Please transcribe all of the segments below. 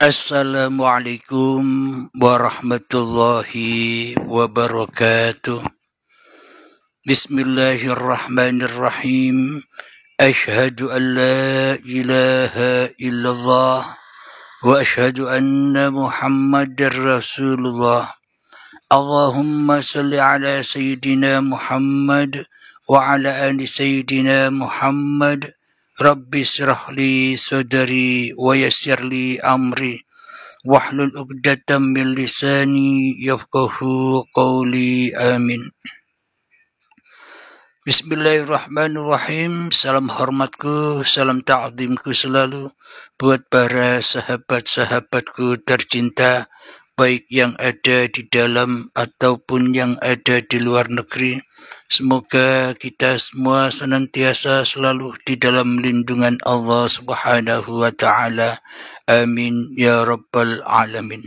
Assalamualaikum warahmatullahi wabarakatuh. Bismillahirrahmanirrahim. Ashhadu an la ilaha illallah wa ashhadu anna Muhammadar Rasulullah. Allahumma salli ala Sayyidina Muhammad wa ala ali Sayyidina Muhammad. Rabbi syrah li sadri wa yassir li amri wahlul 'uqdatam min lisani yafqahu qawli. Amin. Bismillahirrahmanirrahim. Salam hormatku, salam ta'zimku selalu buat para sahabat-sahabatku tercinta, baik yang ada di dalam ataupun yang ada di luar negeri. Semoga kita semua senantiasa selalu di dalam lindungan Allah Subhanahu wa ta'ala. Amin ya rabbal alamin.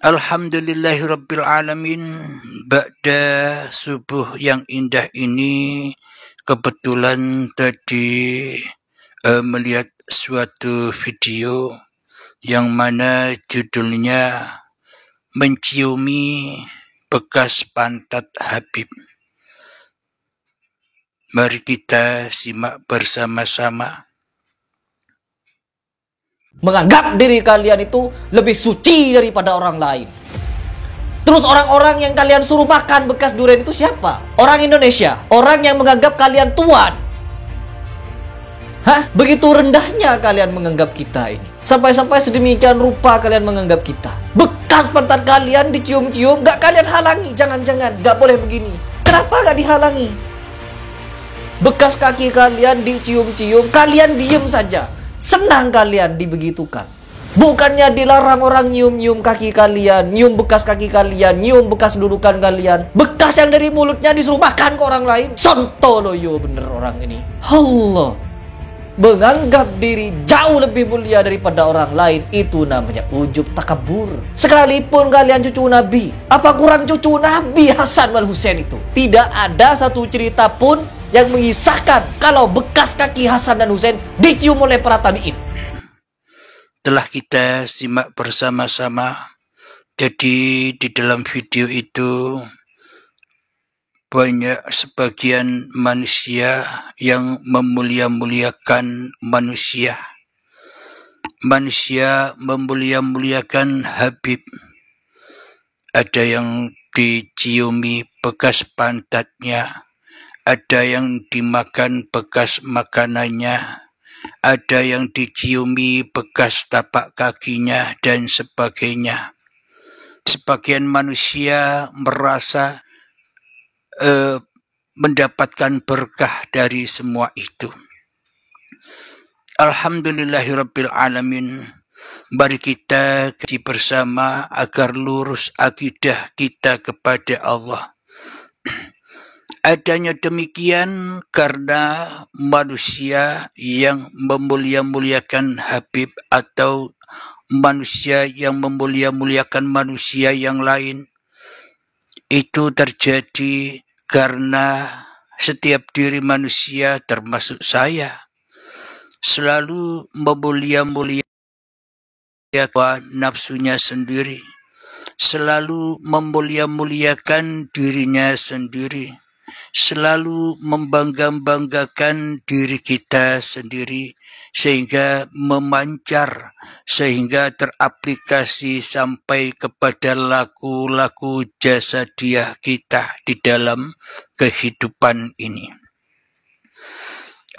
Alhamdulillahi rabbil alamin. Ba'da subuh yang indah ini, kebetulan tadi melihat suatu video yang mana judulnya Menciumi Bekas Pantat Habib. Mari kita simak bersama-sama. Menganggap diri kalian itu lebih suci daripada orang lain. Terus orang-orang yang kalian suruh makan bekas durian itu siapa? Orang Indonesia. Orang yang menganggap kalian tuan. Hah? Begitu rendahnya kalian menganggap kita ini. Sampai-sampai sedemikian rupa kalian menganggap kita. Bekas pantat kalian dicium-cium, gak kalian halangi. Jangan-jangan, gak boleh begini. Kenapa gak dihalangi? Bekas kaki kalian dicium-cium, kalian diem saja. Senang kalian dibegitukan. Bukannya dilarang orang nyium-nyium kaki kalian, nyium bekas kaki kalian, nyium bekas dudukan kalian. Bekas yang dari mulutnya disuruh makan ke orang lain. Sontoloyo bener orang ini. Allah. Menganggap diri jauh lebih mulia daripada orang lain, itu namanya ujub takabur. Sekalipun kalian cucu Nabi, apa kurang cucu Nabi Hasan wal Husain itu? Tidak ada satu cerita pun yang mengisahkan kalau bekas kaki Hasan dan Husain dicium oleh para tabi'in. Telah kita simak bersama-sama. Jadi di dalam video itu banyak sebagian manusia yang memulia-muliakan manusia. Manusia memulia-muliakan Habib. Ada yang diciumi bekas pantatnya, ada yang dimakan bekas makanannya, ada yang diciumi bekas tapak kakinya, dan sebagainya. Sebagian manusia merasa mendapatkan berkah dari semua itu. Alhamdulillahirabbil alamin. Mari kita kaji bersama agar lurus akidah kita kepada Allah. Adanya demikian karena manusia yang memulia-muliakan Habib atau manusia yang memulia-muliakan manusia yang lain, itu terjadi karena setiap diri manusia termasuk saya selalu memulia-muliakan nafsunya sendiri, selalu memulia-muliakan dirinya sendiri, selalu membangga-banggakan diri kita sendiri, sehingga memancar, sehingga teraplikasi sampai kepada laku-laku jasadiah kita di dalam kehidupan ini.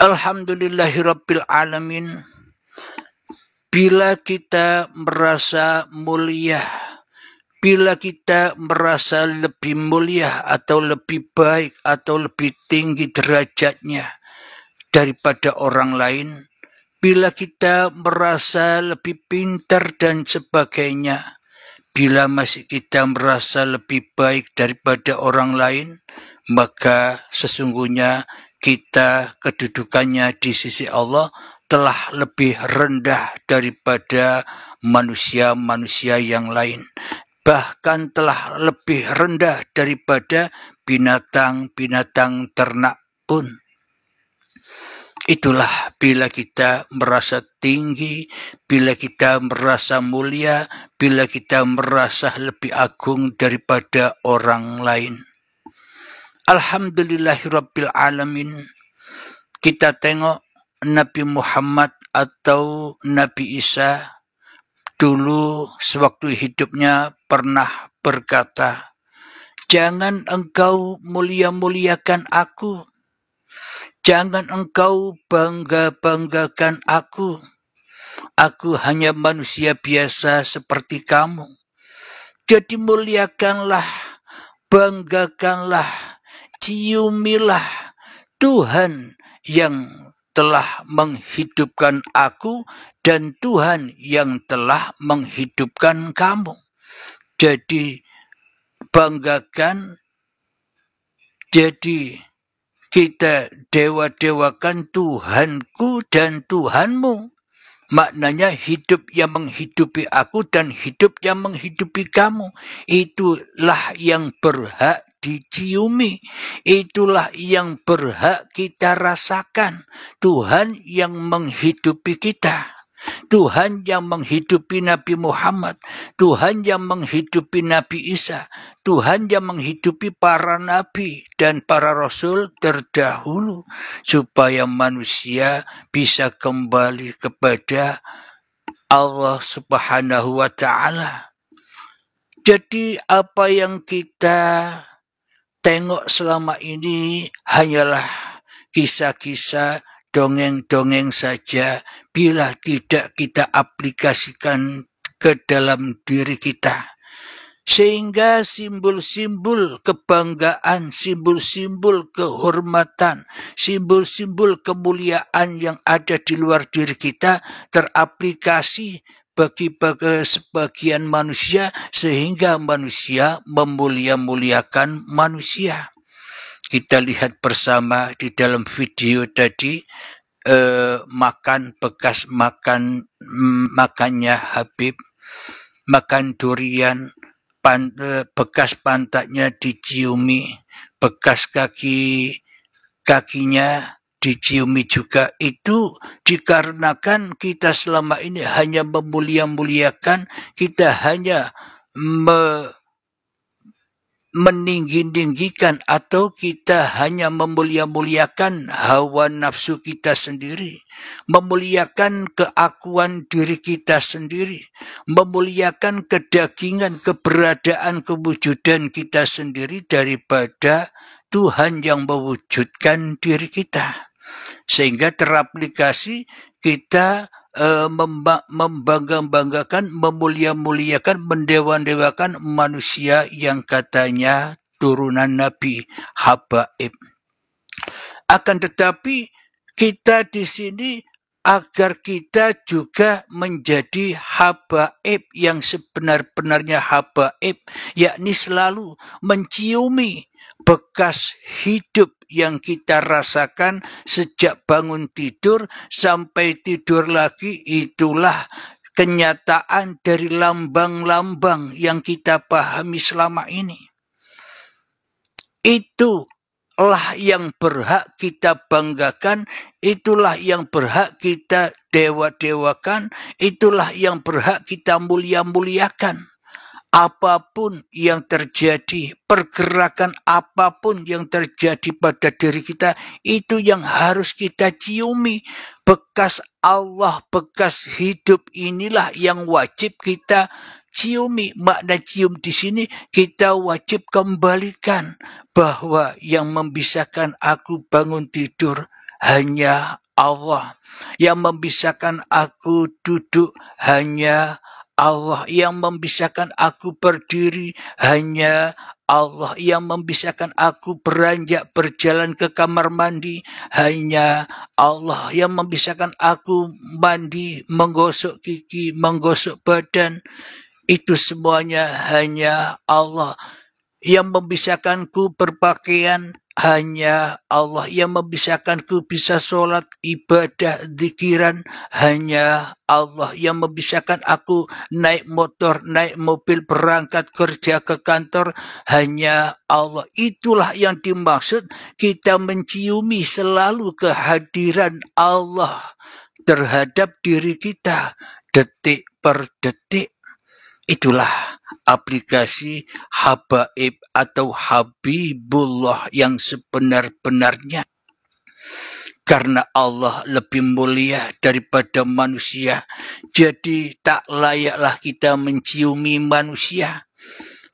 Alhamdulillahirabbil alamin. Bila kita merasa mulia, bila kita merasa lebih mulia atau lebih baik atau lebih tinggi derajatnya daripada orang lain, bila kita merasa lebih pintar dan sebagainya, bila masih kita merasa lebih baik daripada orang lain, maka sesungguhnya kita kedudukannya di sisi Allah telah lebih rendah daripada manusia-manusia yang lain. Bahkan telah lebih rendah daripada binatang-binatang ternak pun. Itulah bila kita merasa tinggi, bila kita merasa mulia, bila kita merasa lebih agung daripada orang lain. Alhamdulillahirabbil alamin. Kita tengok Nabi Muhammad atau Nabi Isa dulu sewaktu hidupnya pernah berkata, "Jangan engkau mulia-muliakan aku. Jangan engkau bangga-banggakan aku. Aku hanya manusia biasa seperti kamu. Jadi muliakanlah, banggakanlah, ciumilah Tuhan yang telah menghidupkan aku dan Tuhan yang telah menghidupkan kamu." Jadi banggakan, jadi kita dewa-dewakan Tuhanku dan Tuhanmu. Maknanya hidup yang menghidupi aku dan hidup yang menghidupi kamu. Itulah yang berhak diciumi. Itulah yang berhak kita rasakan. Tuhan yang menghidupi kita. Tuhan yang menghidupi Nabi Muhammad, Tuhan yang menghidupi Nabi Isa, Tuhan yang menghidupi para nabi dan para rasul terdahulu, supaya manusia bisa kembali kepada Allah Subhanahu wa Ta'ala. Jadi apa yang kita tengok selama ini hanyalah kisah-kisah, dongeng-dongeng saja bila tidak kita aplikasikan ke dalam diri kita. Sehingga simbol-simbol kebanggaan, simbol-simbol kehormatan, simbol-simbol kemuliaan yang ada di luar diri kita teraplikasi bagi sebagian manusia, sehingga manusia memulia-muliakan manusia. Kita lihat bersama di dalam video tadi, makan bekas makannya Habib, makan durian, bekas pantatnya diciumi, bekas kakinya diciumi juga. Itu dikarenakan kita selama ini hanya memulia-muliakan, kita hanya meninggi-tinggikan, atau kita hanya memulia-muliakan hawa nafsu kita sendiri, memuliakan keakuan diri kita sendiri, memuliakan kedagingan, keberadaan, kewujudan kita sendiri daripada Tuhan yang mewujudkan diri kita. Sehingga teraplikasi kita membangga-banggakan, memulia-muliakan, mendewa-dewakan manusia yang katanya turunan Nabi, habaib. Akan tetapi kita di sini agar kita juga menjadi habaib yang sebenar-benarnya habaib, yakni selalu menciumi bekas hidup yang kita rasakan sejak bangun tidur sampai tidur lagi. Itulah kenyataan dari lambang-lambang yang kita pahami selama ini. Itulah yang berhak kita banggakan, itulah yang berhak kita dewa-dewakan, itulah yang berhak kita mulia-muliakan. Apapun yang terjadi, pergerakan apapun yang terjadi pada diri kita, itu yang harus kita ciumi. Bekas Allah, bekas hidup inilah yang wajib kita ciumi. Makna cium di sini kita wajib kembalikan bahwa yang membisahkan aku bangun tidur hanya Allah. Yang membisahkan aku duduk hanya Allah. Yang membisahkan aku berdiri hanya Allah. Yang membisahkan aku beranjak berjalan ke kamar mandi hanya Allah. Yang membisahkan aku mandi, menggosok gigi, menggosok badan, itu semuanya hanya Allah. Yang membisahkanku berpakaian hanya Allah yang membisahkanku bisa sholat, ibadah, zikiran. Hanya Allah yang membisahkan aku naik motor, naik mobil, berangkat kerja ke kantor. Hanya Allah. Itulah yang dimaksud kita menciumi selalu kehadiran Allah terhadap diri kita detik per detik. Itulah aplikasi habaib atau habibullah yang sebenar-benarnya. Karena Allah lebih mulia daripada manusia, jadi tak layaklah kita menciumi manusia.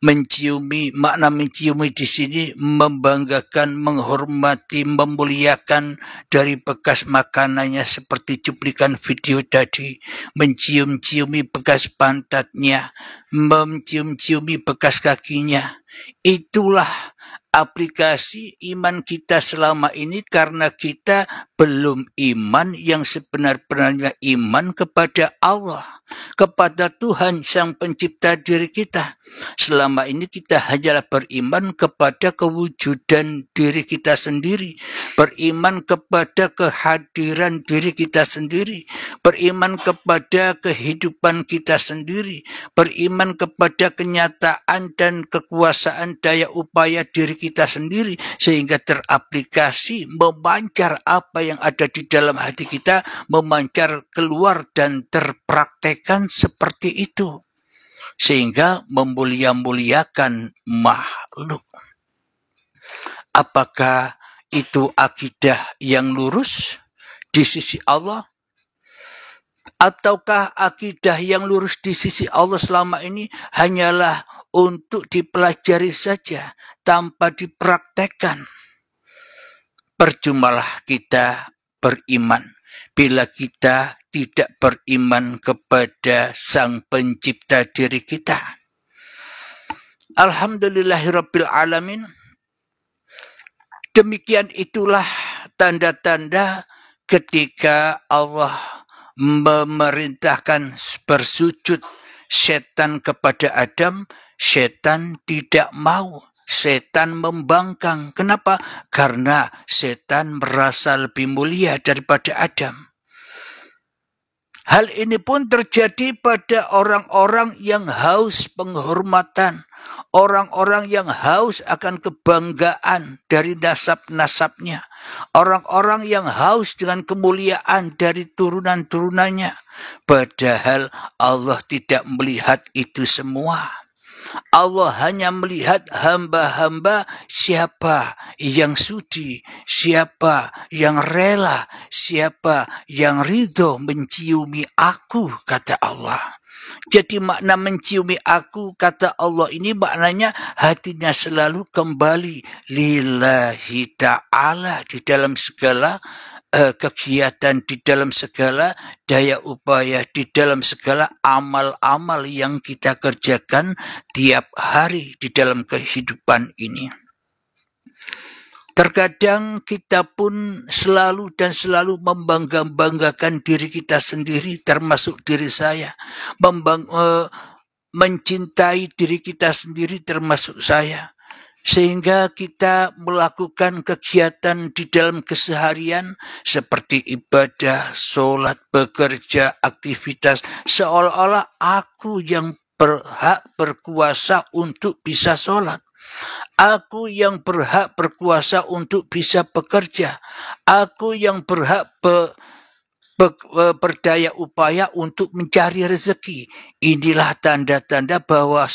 Makna menciumi di sini membanggakan, menghormati, memuliakan dari bekas makanannya seperti cuplikan video tadi, mencium-ciumi bekas pantatnya, mencium-ciumi bekas kakinya. Itulah aplikasi iman kita selama ini karena kita belum iman yang sebenar-benarnya iman kepada Allah, kepada Tuhan Sang Pencipta diri kita. Selama ini kita hanyalah beriman kepada kewujudan diri kita sendiri, beriman kepada kehadiran diri kita sendiri, beriman kepada kehidupan kita sendiri, beriman kepada kenyataan dan kekuasaan daya upaya diri kita sendiri, sehingga teraplikasi memancar apa yang ada di dalam hati kita, memancar keluar dan terpraktekan seperti itu, sehingga memulia-muliakan makhluk. Apakah itu akidah yang lurus di sisi Allah? Ataukah akidah yang lurus di sisi Allah selama ini hanyalah untuk dipelajari saja tanpa dipraktekkan? Percumalah kita beriman bila kita tidak beriman kepada Sang Pencipta diri kita. Alhamdulillahirabbil alamin. Demikian itulah tanda-tanda ketika Allah memerintahkan bersujud setan kepada Adam, setan tidak mau. Setan membangkang. Kenapa? Karena setan merasa lebih mulia daripada Adam. Hal ini pun terjadi pada orang-orang yang haus penghormatan, orang-orang yang haus akan kebanggaan dari nasab-nasabnya, orang-orang yang haus dengan kemuliaan dari turunan-turunannya. Padahal Allah tidak melihat itu semua. Allah hanya melihat hamba-hamba siapa yang sudi, siapa yang rela, siapa yang ridho menciumi aku, kata Allah. Jadi makna menciumi aku, kata Allah ini maknanya hatinya selalu kembali lillahi ta'ala di dalam segala kegiatan, di dalam segala daya upaya, di dalam segala amal-amal yang kita kerjakan tiap hari di dalam kehidupan ini. Terkadang kita pun selalu dan selalu membanggakan diri kita sendiri, termasuk diri saya, mencintai diri kita sendiri termasuk saya. Sehingga kita melakukan kegiatan di dalam keseharian seperti ibadah, sholat, bekerja, aktivitas, seolah-olah aku yang berhak berkuasa untuk bisa sholat. Aku yang berhak berkuasa untuk bisa bekerja. Aku yang berhak berdaya upaya untuk mencari rezeki. Inilah tanda-tanda bahwa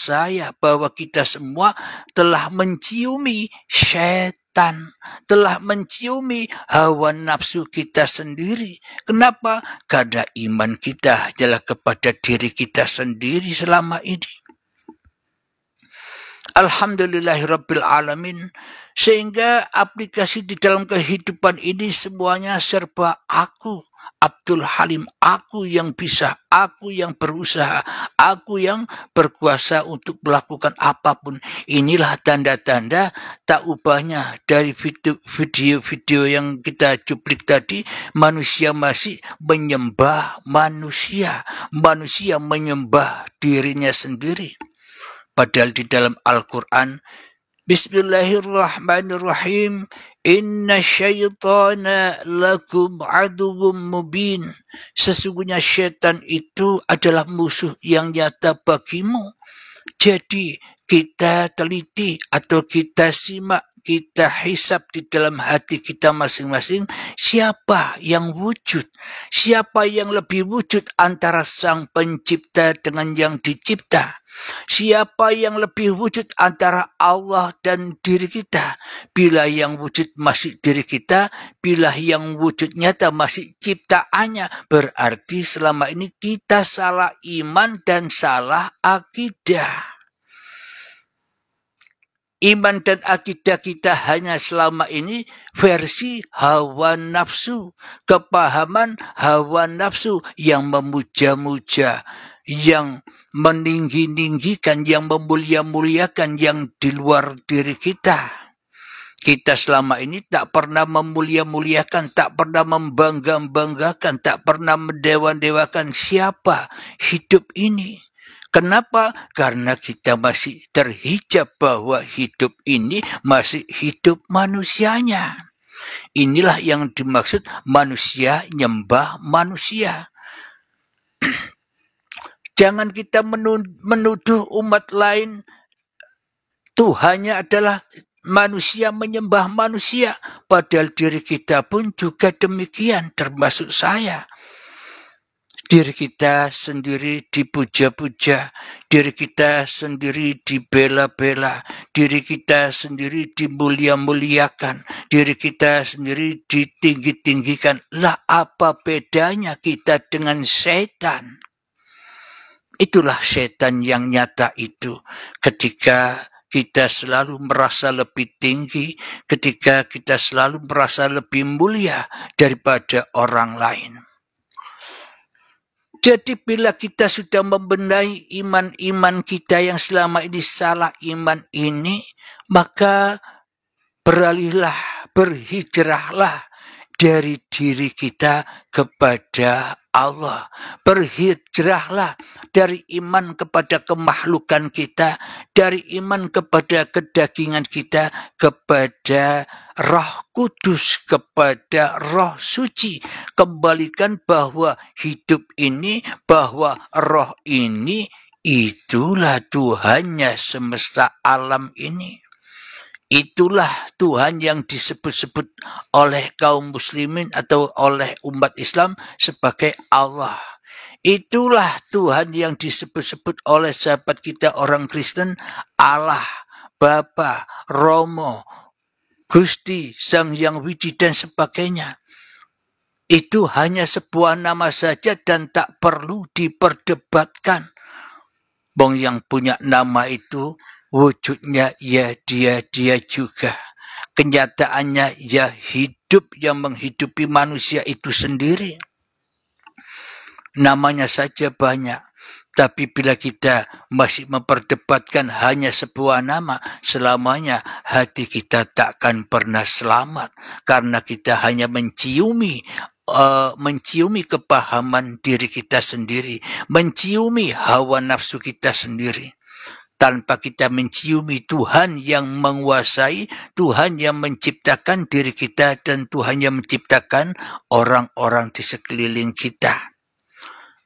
kita semua telah menciumi syaitan, telah menciumi hawa nafsu kita sendiri. Kenapa? Karena iman kita adalah kepada diri kita sendiri selama ini. Alhamdulillahirabbil alamin. Sehingga aplikasi di dalam kehidupan ini semuanya serba aku, Abdul Halim, aku yang bisa, aku yang berusaha, aku yang berkuasa untuk melakukan apapun. Inilah tanda-tanda tak ubahnya dari video-video yang kita cuplik tadi. Manusia masih menyembah manusia, manusia menyembah dirinya sendiri. Padahal di dalam Al-Quran Bismillahirrahmanirrahim. Inna syaitana lakum aduwwum mubin. Sesungguhnya syaitan itu adalah musuh yang nyata bagimu. Jadi kita teliti atau kita simak, kita hisap di dalam hati kita masing-masing, siapa yang wujud, siapa yang lebih wujud antara sang pencipta dengan yang dicipta. Siapa yang lebih wujud antara Allah dan diri kita? Bila yang wujud masih diri kita, bila yang wujud nyata masih ciptaannya, berarti selama ini kita salah iman dan salah akidah. Iman dan akidah kita hanya selama ini versi hawa nafsu, kepahaman hawa nafsu yang memuja-muja, yang meninggi-ninggikan, yang memulia-muliakan yang di luar diri kita. Kita selama ini tak pernah memulia-muliakan, tak pernah membangga-banggakan, tak pernah mendewa-dewakan siapa hidup ini. Kenapa? Karena kita masih terhijab bahwa hidup ini masih hidup manusianya. Inilah yang dimaksud manusia nyembah manusia. Jangan kita menuduh umat lain Tuhannya adalah manusia menyembah manusia. Padahal diri kita pun juga demikian, termasuk saya. Diri kita sendiri dipuja-puja, diri kita sendiri dibela-bela, diri kita sendiri dimulia-muliakan, diri kita sendiri ditinggi-tinggikan. Lah apa bedanya kita dengan setan? Itulah setan yang nyata itu. Ketika kita selalu merasa lebih tinggi, ketika kita selalu merasa lebih mulia daripada orang lain. Jadi bila kita sudah membenahi iman-iman kita yang selama ini salah iman ini, maka beralihlah, berhijrahlah dari diri kita kepada Allah. Berhijrahlah dari iman kepada kemakhlukan kita, dari iman kepada kedagingan kita, kepada Roh Kudus, kepada Roh Suci. Kembalikan bahwa hidup ini, bahwa roh ini, itulah Tuhannya semesta alam ini. Itulah Tuhan yang disebut-sebut oleh kaum muslimin atau oleh umat Islam sebagai Allah. Itulah Tuhan yang disebut-sebut oleh sahabat kita orang Kristen Allah, Bapa, Romo, Gusti, Sang Hyang Widi dan sebagainya. Itu hanya sebuah nama saja dan tak perlu diperdebatkan. Bong yang punya nama itu wujudnya ya dia juga. Kenyataannya ya hidup yang menghidupi manusia itu sendiri. Namanya saja banyak. Tapi bila kita masih memperdebatkan hanya sebuah nama, selamanya hati kita takkan pernah selamat. Karena kita hanya menciumi kepahaman diri kita sendiri, menciumi hawa nafsu kita sendiri. Tanpa kita menciumi Tuhan yang menguasai, Tuhan yang menciptakan diri kita, dan Tuhan yang menciptakan orang-orang di sekeliling kita.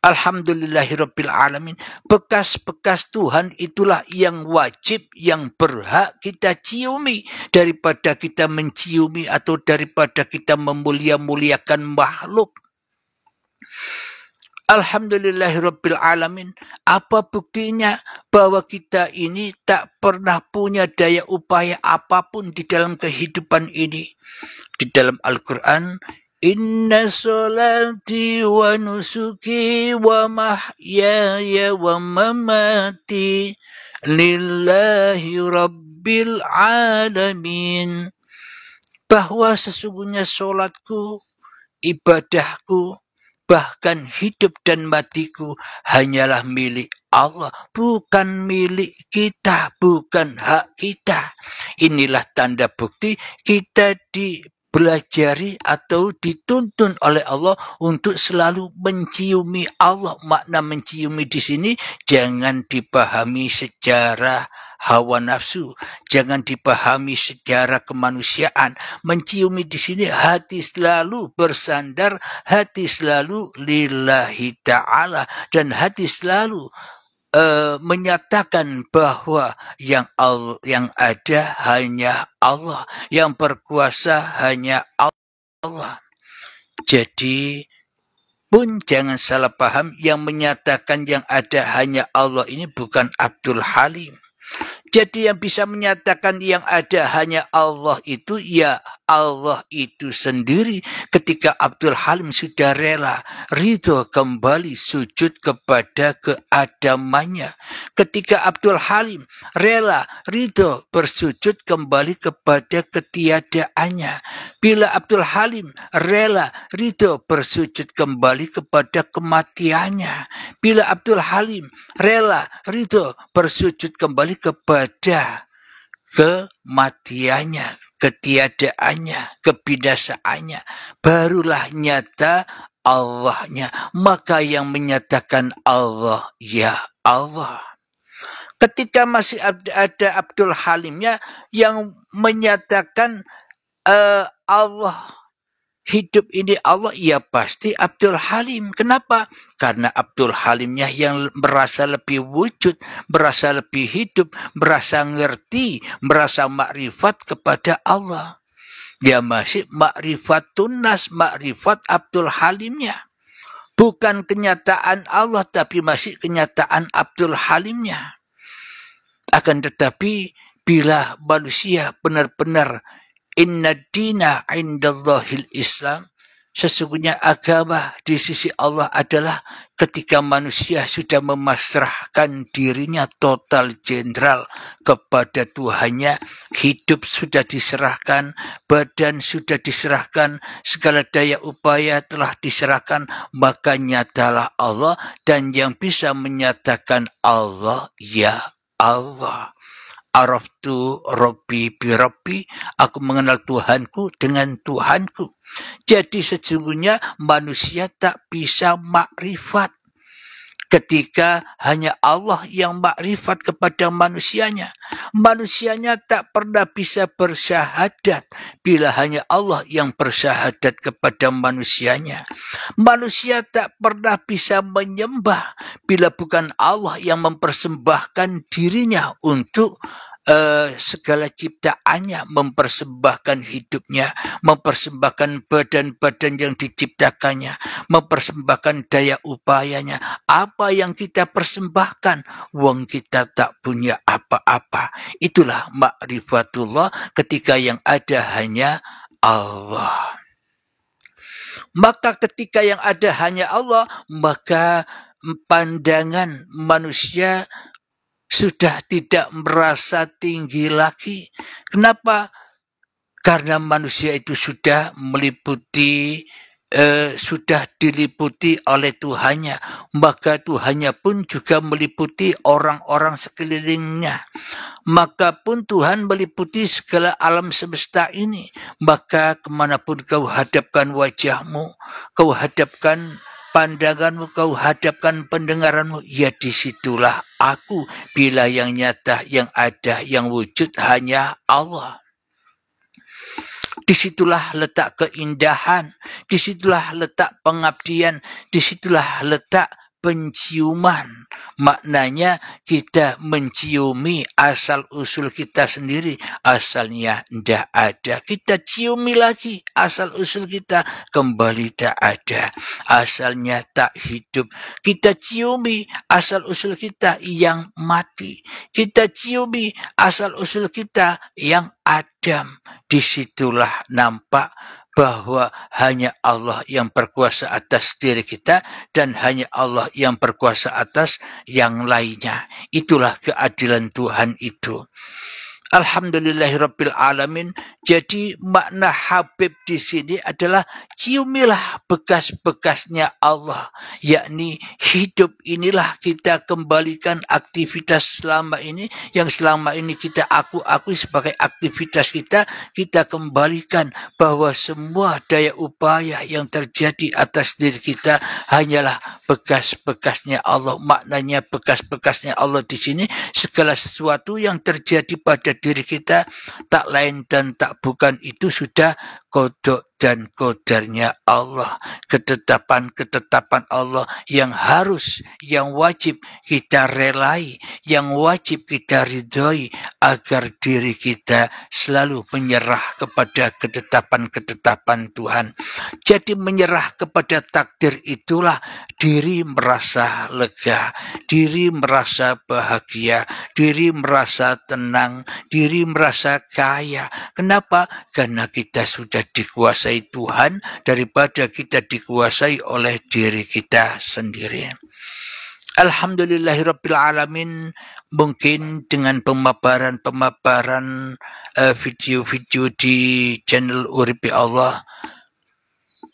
Alhamdulillahirabbil alamin. Bekas-bekas Tuhan itulah yang wajib, yang berhak kita ciumi daripada kita menciumi atau daripada kita memulia-muliakan makhluk. Alhamdulillahirabbil alamin. Apa buktinya bahwa kita ini tak pernah punya daya upaya apapun di dalam kehidupan ini? Di dalam Al-Quran, Inna salati wa nusuki wa mahyaya wa mamati lillahi rabbil alamin. Bahwa sesungguhnya solatku, ibadahku, bahkan hidup dan matiku hanyalah milik Allah, bukan milik kita, bukan hak kita. Inilah tanda bukti kita dipelajari atau dituntun oleh Allah untuk selalu menciumi Allah. Makna menciumi di sini jangan dipahami secara hawa nafsu, jangan dipahami secara kemanusiaan. Menciumi di sini hati selalu bersandar, hati selalu lillahi ta'ala, dan hati selalu menyatakan bahwa yang ada hanya Allah, yang berkuasa hanya Allah. Jadi pun jangan salah paham, yang menyatakan yang ada hanya Allah ini bukan Abdul Halim. Jadi yang bisa menyatakan yang ada hanya Allah itu ya Allah itu sendiri. Ketika Abdul Halim sudah rela, ridho kembali sujud kepada keadamannya. Ketika Abdul Halim rela, ridho bersujud kembali kepada ketiadaannya. Bila Abdul Halim rela, ridho bersujud kembali kepada kematiannya. Bila Abdul Halim rela, ridho bersujud kembali kepada kematiannya, ketiadaannya, kebinasaannya, barulah nyata Allahnya. Maka yang menyatakan Allah ya Allah. Ketika masih ada Abdul Halimnya yang menyatakan Allah hidup ini Allah, ya pasti Abdul Halim. Kenapa? Karena Abdul Halimnya yang merasa lebih wujud, merasa lebih hidup, merasa ngerti, merasa makrifat kepada Allah. Dia masih makrifatun nas, makrifat Abdul Halimnya. Bukan kenyataan Allah, tapi masih kenyataan Abdul Halimnya. Akan tetapi bila manusia benar-benar inna dina indallahil Islam, sesungguhnya agama di sisi Allah adalah ketika manusia sudah memasrahkan dirinya total jenderal kepada Tuhannya, hidup sudah diserahkan, badan sudah diserahkan, segala daya upaya telah diserahkan, maka nyatalah Allah, dan yang bisa menyatakan Allah ya Allah. Araftu Rabbi bi Rabbi, aku mengenal Tuhanku dengan Tuhanku. Jadi sesungguhnya manusia tak bisa makrifat ketika hanya Allah yang makrifat kepada manusianya. Manusianya tak pernah bisa bersyahadat bila hanya Allah yang bersyahadat kepada manusianya. Manusia tak pernah bisa menyembah bila bukan Allah yang mempersembahkan dirinya untuk segala ciptaannya, mempersembahkan hidupnya, mempersembahkan badan-badan yang diciptakannya, mempersembahkan daya upayanya. Apa yang kita persembahkan? Wong kita tak punya apa-apa. Itulah makrifatullah, ketika yang ada hanya Allah. Maka ketika yang ada hanya Allah, maka pandangan manusia sudah tidak merasa tinggi lagi. Kenapa? Karena manusia itu sudah meliputi, sudah diliputi oleh Tuhannya. Maka Tuhannya pun juga meliputi orang-orang sekelilingnya. Maka pun Tuhan meliputi segala alam semesta ini. Maka kemanapun kau hadapkan wajahmu, kau hadapkan pandanganmu, kau hadapkan pendengaranmu, ya disitulah aku. Bila yang nyata, yang ada, yang wujud hanya Allah. Disitulah letak keindahan, disitulah letak pengabdian, disitulah letak penciuman. Maknanya kita menciumi asal-usul kita sendiri. Asalnya tidak ada, kita ciumi lagi asal-usul kita, kembali tak ada. Asalnya tak hidup, kita ciumi asal-usul kita yang mati. Kita ciumi asal-usul kita yang Adam. Disitulah nampak bahwa hanya Allah yang berkuasa atas diri kita, dan hanya Allah yang berkuasa atas yang lainnya. Itulah keadilan Tuhan itu. Alhamdulillahirabbil alamin. Jadi makna Habib di sini adalah ciumilah bekas-bekasnya Allah, yakni hidup inilah kita kembalikan aktivitas selama ini yang selama ini kita akui sebagai aktivitas kita kembalikan bahwa semua daya upaya yang terjadi atas diri kita hanyalah bekas-bekasnya Allah. Maknanya bekas-bekasnya Allah di sini segala sesuatu yang terjadi pada diri kita tak lain dan tak bukan itu sudah kodok dan kodarnya Allah, ketetapan-ketetapan Allah yang harus, yang wajib kita relai, yang wajib kita ridhoi agar diri kita selalu menyerah kepada ketetapan-ketetapan Tuhan. Jadi menyerah kepada takdir itulah diri merasa lega, diri merasa bahagia, diri merasa tenang, diri merasa kaya. Kenapa? Karena kita sudah dikuasai Tuhan daripada kita dikuasai oleh diri kita sendiri. Alhamdulillahirrabbilalamin. Mungkin dengan pemaparan video-video di channel Uripi Allah,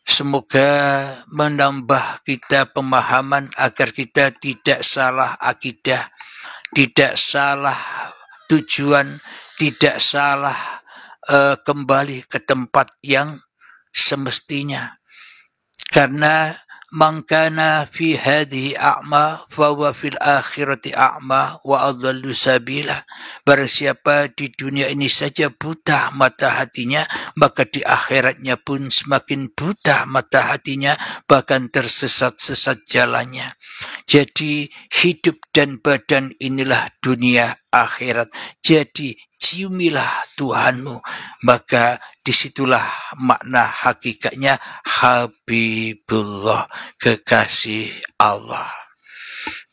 semoga menambah kita pemahaman agar kita tidak salah akidah, tidak salah tujuan, tidak salah kembali ke tempat yang semestinya. Karena mangkana fi hadhihi a'ma fahuwa fil akhirati a'ma wa adallu sabila. Barang siapa di dunia ini saja buta mata hatinya, maka di akhiratnya pun semakin buta mata hatinya, bahkan tersesat-sesat jalannya. Jadi hidup dan badan inilah dunia akhirat. Jadi ciumilah Tuhanmu, maka disitulah makna hakikatnya Habibullah, kekasih Allah.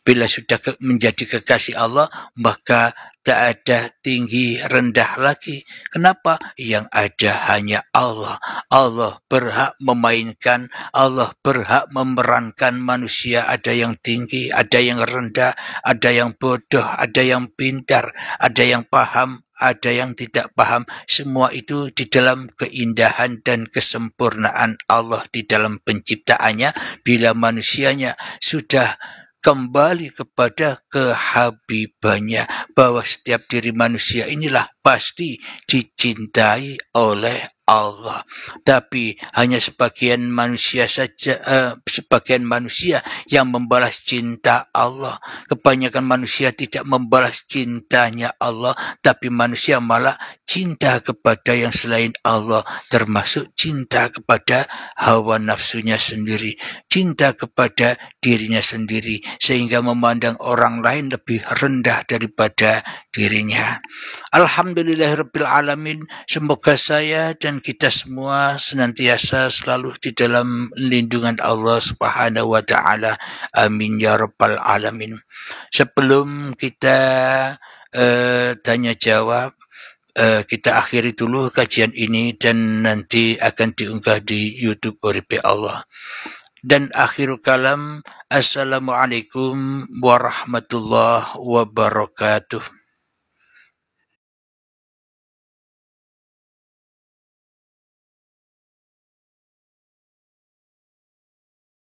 Bila sudah menjadi kekasih Allah, maka tak ada tinggi rendah lagi. Kenapa? Yang ada hanya Allah. Allah berhak memainkan, Allah berhak memerankan manusia. Ada yang tinggi, ada yang rendah, ada yang bodoh, ada yang pintar, ada yang paham, ada yang tidak paham. Semua itu di dalam keindahan dan kesempurnaan Allah di dalam penciptaannya. Bila manusianya sudah kembali kepada kehabibannya, bahwa setiap diri manusia inilah pasti dicintai oleh Allah. Tapi hanya sebagian manusia saja, sebagian manusia yang membalas cinta Allah. Kebanyakan manusia tidak membalas cintanya Allah, tapi manusia malah cinta kepada yang selain Allah, termasuk cinta kepada hawa nafsunya sendiri, cinta kepada dirinya sendiri, sehingga memandang orang lain lebih rendah daripada dirinya. Alhamdulillahirrabbilalamin. Semoga saya dan kita semua senantiasa selalu di dalam lindungan Allah Subhanahu wa ta'ala. Amin ya rabbal alamin. Sebelum kita tanya jawab, kita akhiri dulu kajian ini dan nanti akan diunggah di YouTube Uripi Allah. Dan akhirul kalam, assalamualaikum warahmatullahi wabarakatuh.